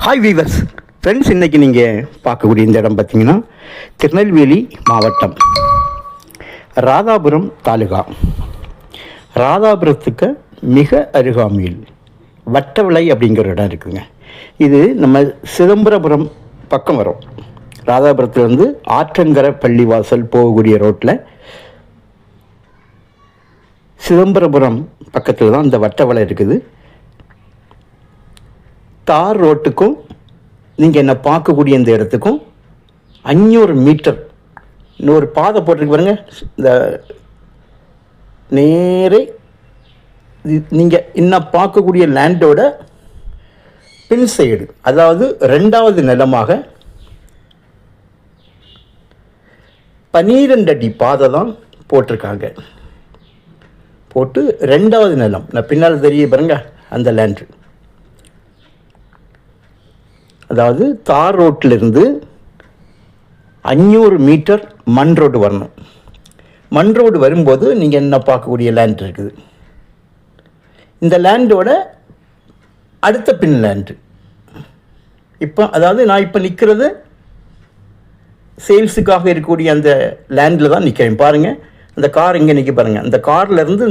Hi viewers friends, இன்றைக்கி நீங்கள் பார்க்கக்கூடிய இந்த இடம் பார்த்திங்கன்னா திருநெல்வேலி மாவட்டம் ராதாபுரம் தாலுகா. ராதாபுரத்துக்கு மிக அருகாமையில் வட்டவிளை அப்படிங்கிற இடம் இருக்குதுங்க. இது நம்ம சிதம்பரபுரம் பக்கம் வரும். ராதாபுரத்துலேருந்து ஆற்றங்கரை பள்ளிவாசல் போகக்கூடிய ரோட்டில் சிதம்பரபுரம் பக்கத்தில் தான் இந்த வட்டவிளை இருக்குது. தார் ரோட்டுக்கும் நீங்கள் என்ன பார்க்கக்கூடிய இந்த இடத்துக்கும் 500 மீட்டர் இன்னொரு பாதை போட்டிருக்கு பாருங்க. இந்த நேரே நீங்கள் இன்னும் பார்க்கக்கூடிய லேண்டோட பின் சைடு, அதாவது 2வது நிலமாக 12 அடி பாதை தான் போட்டிருக்காங்க. போட்டு 2வது நிலம் நான் பின்னால் தெரிய பாருங்க, அந்த லேண்டு. அதாவது தார் ரோட்டிலிருந்து 500 மீட்டர் மண் ரோடு வரணும். மண் ரோடு வரும்போது நீங்கள் என்ன பார்க்கக்கூடிய லேண்ட் இருக்குது. இந்த லேண்டோட அடுத்த பின் லேண்டு இப்போ, அதாவது நான் இப்போ நிற்கிறது சேல்ஸுக்காக இருக்கக்கூடிய அந்த லேண்டில் தான் நிற்கிறேன். பாருங்கள், அந்த கார் இங்கே நிற்க பாருங்கள். அந்த கார்லேருந்து